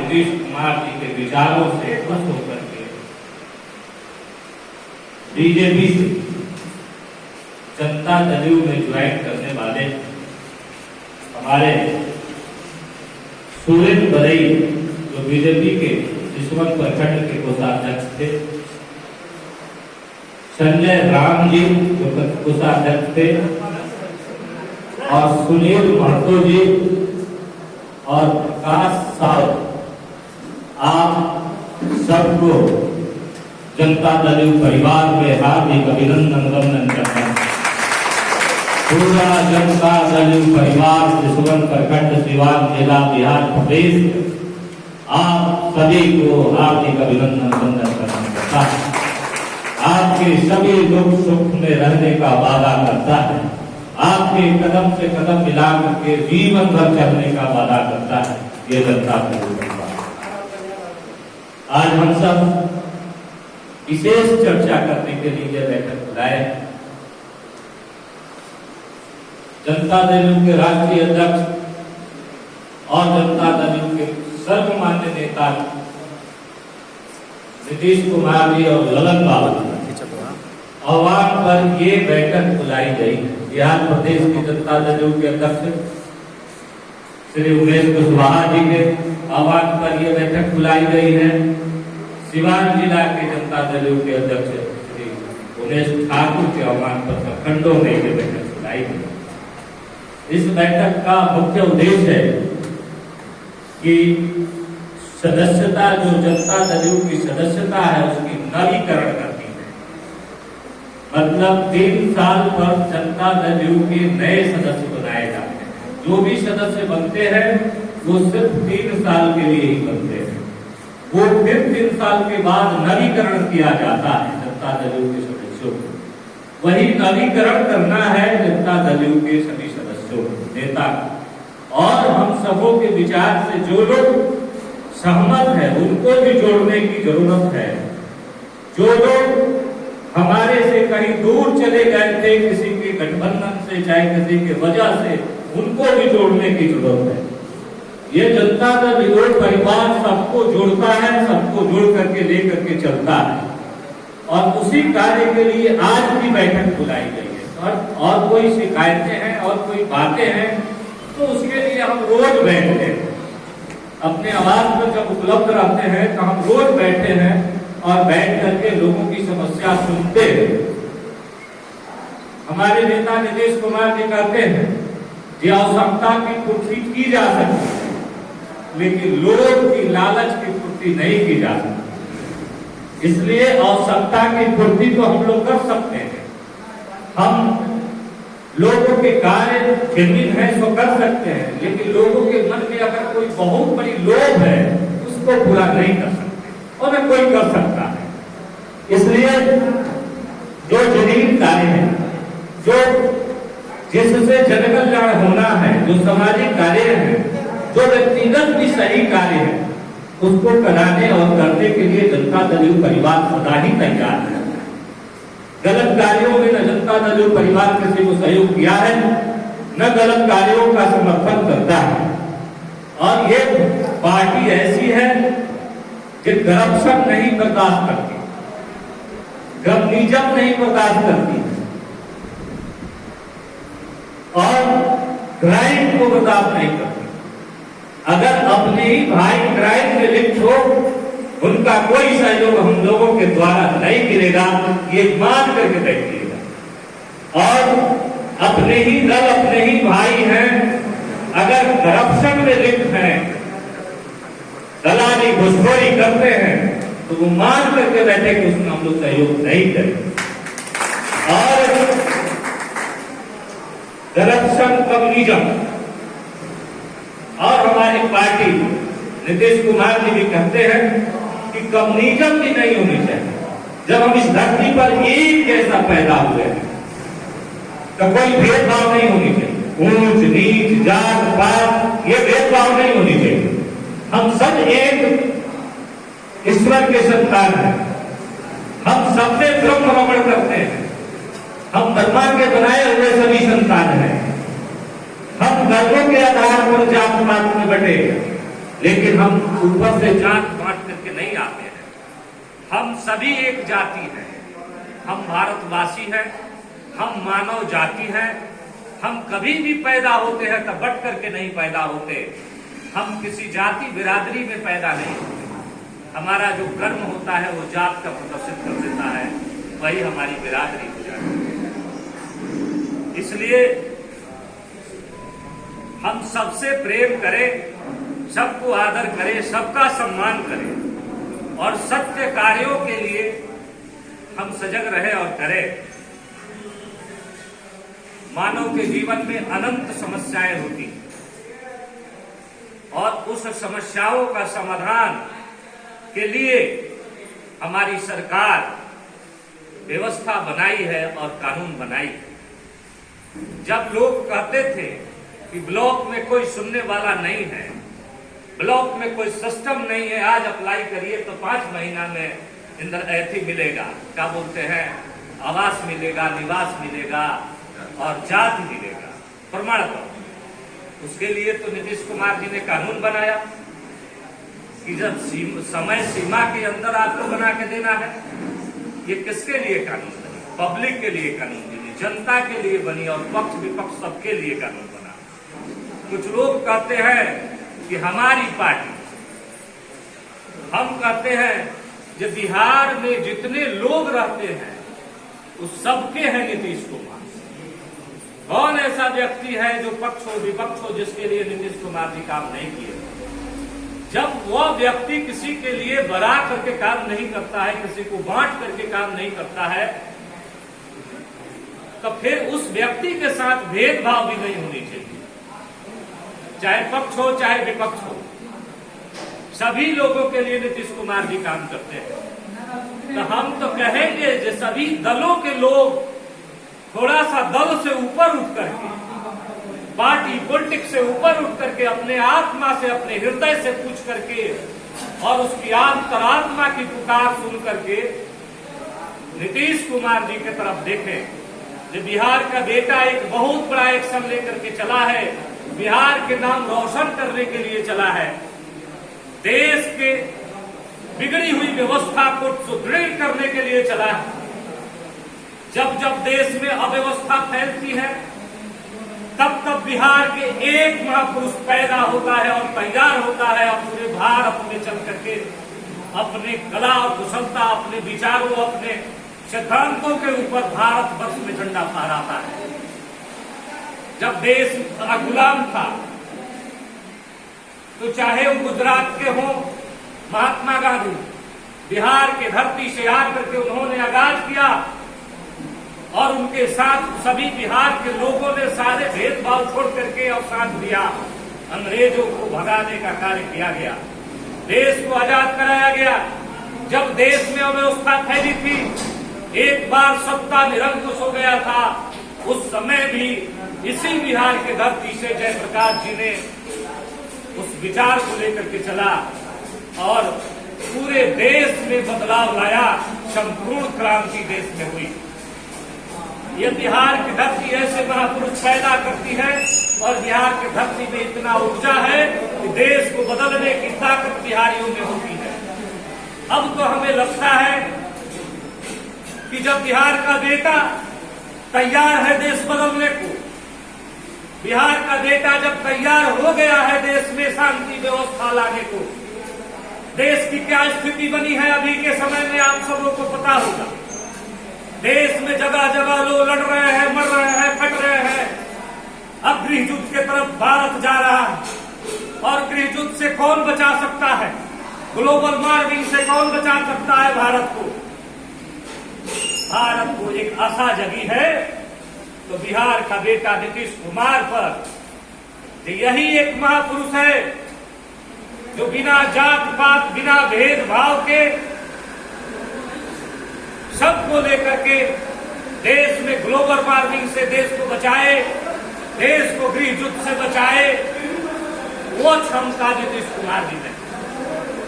नीतीश कुमार जी के विचारों से खुश होकर के बीजेपी से जनता दल में ज्वाइन करने वाले हमारे सुरेंद्र बरई जो बीजेपी के दुश्मन प्रखंड के कोषाध्यक्ष थे, संजय राम जी जो कोषाध्यक्ष थे, और सुनील महतो जी और प्रकाश साहब, आप सबको जनता दल परिवार में हार्दिक अभिनंदन वंदन करता हूं। पूरा जनता दल परिवार दुश्मन प्रखंड सिवान जिला बिहार प्रदेश आप सभी को हार्दिक अभिनंदन वंदन करता है। आपके सभी दुख सुख में रहने का वादा करता है, आपके कदम से कदम मिला करके जीवन भर चलने का वादा करता है ये जनता दल। आज हम सब विशेष चर्चा करने के लिए बैठक बुलाए। जनता दल के राष्ट्रीय अध्यक्ष और जनता दल के सर्वमान्य नेता नीतीश कुमार जी और ललन बाबू आह्वान पर ये बैठक बुलाई गई। बिहार प्रदेश की जनता दल के अध्यक्ष श्री उमेश कुशवाहा जी के आह्वान पर यह बैठक बुलाई गई है। सिवान जिला के जनता दल के अध्यक्ष श्री उमेश ठाकुर के आह्वान पर प्रखंडों में यह बैठक बुलाई गई। इस बैठक का मुख्य उद्देश्य है कि सदस्यता जो जनता दल की सदस्यता है उसकी नवीकरण करनी है। मतलब 3 साल पर जनता दल के नए सदस्य बनाए जाते हैं। जो भी सदस्य बनते हैं वो सिर्फ 3 साल के लिए ही बनते हैं। वो फिर 3 साल के बाद नवीकरण किया जाता है जनता दल के सदस्यों को। वही नवीकरण करना है जनता दल के सभी सदस्यों नेता, और हम सबों के विचार से जो लोग सहमत है उनको भी जोड़ने की जरूरत है। जो लोग हमारे से कहीं दूर चले गए थे किसी के गठबंधन से, चाहे किसी के वजह से, उनको भी जोड़ने की जरूरत है। ये जनता दल परिवार सबको जोड़ता है, सबको जोड़ करके लेकर के चलता है, और उसी कार्य के लिए आज की बैठक बुलाई गई है। और कोई शिकायतें हैं और कोई बातें हैं तो उसके लिए हम रोज बैठते हैं, अपने आवाज पर जब उपलब्ध रहते हैं तो हम रोज बैठे हैं और बैठ करके लोगों की समस्या सुनते हैं। हमारे नेता नीतीश कुमार जी कहते हैं कि आवश्यकता की पूर्ति की जा सकती है, लेकिन लोग की लालच की पूर्ति नहीं की जा सकती। इसलिए आवश्यकता की पूर्ति तो हम लोग कर सकते हैं, हम लोगों के कार्य जमीन है सो कर सकते हैं, लेकिन लोगों के मन में अगर कोई बहुत बड़ी लोभ है उसको पूरा नहीं कर सकते, और न कोई कर सकता है। इसलिए जो जमीन कार्य है, जो जिससे जनकल्याण होना है, जो सामाजिक कार्य है, जो व्यक्तिगत भी सही कार्य है, उसको कराने और करने के लिए जनता दल परिवार सदा ही तैयार है। गलत कार्यों में न जनता दल परिवार किसी को सहयोग किया है, न गलत कार्यों का समर्थन करता है। और ये पार्टी ऐसी है कि करप्शन नहीं बर्दाश्त करती, कम्युनिज्म नहीं बर्दाश्त करती, और क्राइम को बर्दाश्त नहीं करती। अगर अपने ही भाई क्राइम में लिप्त हो, उनका कोई सहयोग हम लोगों के द्वारा नहीं मिलेगा, ये मान करके बैठिएगा। और अपने ही दल, अपने ही भाई हैं, अगर करप्शन में लिप्त हैं, दलाली घुसखोरी करते हैं, तो वो मान करके बैठे कि उसमें हम लोग सहयोग नहीं करेंगे। और करप्शन, कम्युनिज्म, और हमारी पार्टी नीतीश कुमार जी भी कहते हैं कि कम्युनिज्म भी नहीं होनी चाहिए। जब हम इस धरती पर एक जैसा पैदा हुए हैं तो कोई भेदभाव नहीं होनी चाहिए, ऊंच नीच जात पात ये भेदभाव नहीं होनी चाहिए। हम सब एक ईश्वर के संतान हैं, हम सबसे ब्रह्म रमण करते हैं, हम ब्रह्मा के बनाए हुए सभी संतान हैं। हम धर्मों के आधार पर जात पात में बटे, लेकिन हम ऊपर से जात बांट करके नहीं आते हैं। हम सभी एक जाति हैं, हम भारतवासी हैं, हम मानव जाति हैं। हम कभी भी पैदा होते हैं तो बट करके नहीं पैदा होते, हम किसी जाति बिरादरी में पैदा नहीं होते। हमारा जो कर्म होता है वो जात का प्रदर्शित कर देता है, वही हमारी बिरादरी हो जाती है। इसलिए हम सबसे प्रेम करें, सबको आदर करें, सबका सम्मान करें और सत्य कार्यों के लिए हम सजग रहे और करें। मानव के जीवन में अनंत समस्याएं होती हैं और उस समस्याओं का समाधान के लिए हमारी सरकार व्यवस्था बनाई है और कानून बनाई है। जब लोग कहते थे कि ब्लॉक में कोई सुनने वाला नहीं है, ब्लॉक में कोई सिस्टम नहीं है, आज अप्लाई करिए तो 5 महीना में एथी मिलेगा, क्या बोलते हैं, आवास मिलेगा, निवास मिलेगा और जाति मिलेगा, प्रमाण पत्र। उसके लिए तो नीतीश कुमार जी ने कानून बनाया कि जब समय सीमा के अंदर आपको बना के देना है। ये किसके लिए कानून बनी? पब्लिक के लिए कानून बनी, जनता के लिए बनी और पक्ष विपक्ष सबके लिए कानून बना। कुछ लोग कहते हैं कि हमारी पार्टी, हम कहते हैं जो बिहार में जितने लोग रहते हैं उस सबके हैं नीतीश कुमार। कौन ऐसा व्यक्ति है जो पक्ष हो विपक्ष हो जिसके लिए नीतीश कुमार जी काम नहीं किए? जब वह व्यक्ति किसी के लिए बड़ा करके काम नहीं करता है, किसी को बांट करके काम नहीं करता है, तो फिर उस व्यक्ति के साथ भेदभाव भी नहीं होनी चाहिए। चाहे पक्ष हो चाहे विपक्ष हो, सभी लोगों के लिए नीतीश कुमार जी काम करते हैं। तो हम तो कहेंगे कि सभी दलों के लोग थोड़ा सा दल से ऊपर उठ करके, पार्टी पॉलिटिक्स से ऊपर उठ करके अपने आत्मा से, अपने हृदय से पूछ करके और उसकी अंतरात्मा की पुकार सुन करके नीतीश कुमार जी की तरफ देखें। जो बिहार का बेटा एक बहुत बड़ा एक्शन लेकर के चला है, बिहार के नाम रोशन करने के लिए चला है, देश के बिगड़ी हुई व्यवस्था को सुदृढ़ करने के लिए चला है। जब जब देश में अव्यवस्था फैलती है तब तब बिहार के एक महापुरुष पैदा होता है और तैयार होता है और पूरे भारत में चल करके अपने कला और कुशलता, अपने विचारों, अपने सिद्धांतों के ऊपर भारत वर्ष में झंडा फहराता है। जब देश गुलाम था तो चाहे वो गुजरात के हों, महात्मा गांधी बिहार के धरती से आकर के उन्होंने आगाज किया और उनके साथ सभी बिहार के लोगों ने सारे भेदभाव छोड़ करके और साथ दिया। अंग्रेजों को भगाने का कार्य किया गया, देश को आजाद कराया गया। जब देश में अव्यवस्था फैली थी, एक बार सत्ता निरंकुश हो गया था, उस समय भी इसी बिहार के धरती से जयप्रकाश जी ने उस विचार को लेकर के चला और पूरे देश में बदलाव लाया। संपूर्ण क्रांति देश में हुई। ये बिहार की धरती ऐसे महापुरुष पैदा करती है और बिहार की धरती में इतना ऊर्जा है कि देश को बदलने की ताकत बिहारियों में होती है। अब तो हमें लगता है कि जब बिहार का बेटा तैयार है देश बदलने को, बिहार का बेटा जब तैयार हो गया है देश में शांति व्यवस्था लाने को, देश की क्या स्थिति बनी है अभी के समय में आप सबों को पता होगा। देश में जगह जगह लोग लड़ रहे हैं, मर रहे हैं, कट रहे हैं। अब गृह युद्ध के तरफ भारत जा रहा है और गृह युद्ध से कौन बचा सकता है? ग्लोबल वार्मिंग से कौन बचा सकता है भारत को? भारत को एक आशा जगी है तो बिहार का बेटा नीतीश कुमार पर यही एक महापुरुष है जो बिना जात पात, बिना भेदभाव के सबको लेकर के देश में ग्लोबल वार्मिंग से देश को बचाए, देश को गृह युद्ध से बचाए, वो क्षमता नीतीश कुमार जी ने।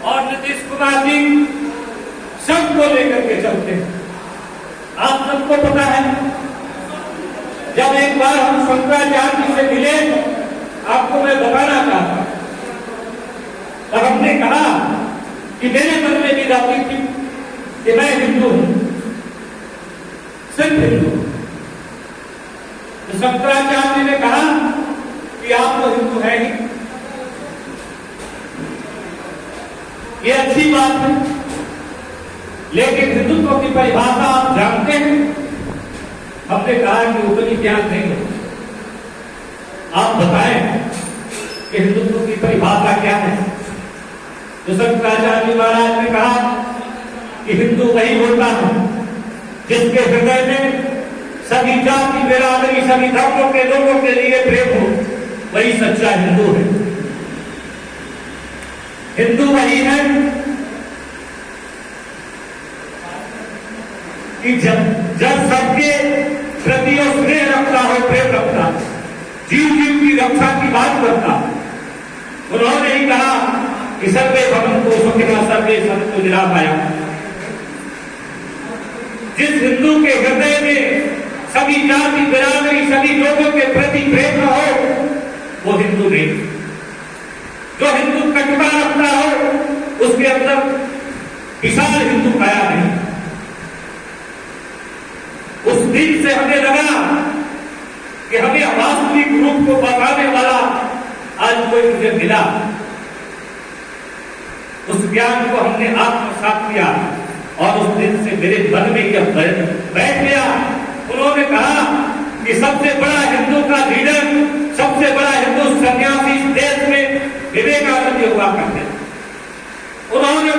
और नीतीश कुमार जी सबको लेकर के चलते हैं। आप सबको पता है, जब एक बार हम शंकराचार्य जी से मिले, आपको मैं बताना चाहता हूं और हमने कहा कि मेरे मन में भी राजी थी कि मैं हिंदू हूं, सिर्फ हिंदू। तो शंकराचार्य ने कहा कि आप तो हिंदू है ही, ये अच्छी बात है, लेकिन हिंदुत्व की परिभाषा आप जानते हैं? हमने कहा कि उतनी ज्ञान नहीं है, आप बताएं कि हिंदुत्व की परिभाषा क्या है। तो शंकराचार्य महाराज ने कहा कि हिंदू वही होता है जिसके हृदय में सभी जाति बिरादरी सभी धर्मों के लोगों के लिए प्रेम हो, वही सच्चा हिंदू है। हिंदू वही है कि जब सबके प्रति स्नेह रखता हो, प्रेम रखता है, जीव जीव की रक्षा की बात करता है। उन्होंने ही कहा कि सर्वे भवन्तु सुखिनः सर्वे सन्तु निरामयाः। जिस हिंदू के हृदय में सभी जाति बिरादरी सभी लोगों के प्रति प्रेम न हो, वो हिंदू नहीं। जो हिंदू कटुता रखता हो, उसके अंदर विशाल हिंदू पाया नहीं। उस दिन से हमें लगा कि हमें वास्तविक रूप को बताने वाला आज कोई मुझे मिला। उस ज्ञान को हमने आत्मसात किया और उस दिन से मेरे मन में यह बैठ गया। उन्होंने कहा कि सबसे बड़ा हिंदू का लीडर, सबसे बड़ा हिंदू सन्यासी इस देश में विवेकानंद हुआ करते। उन्होंने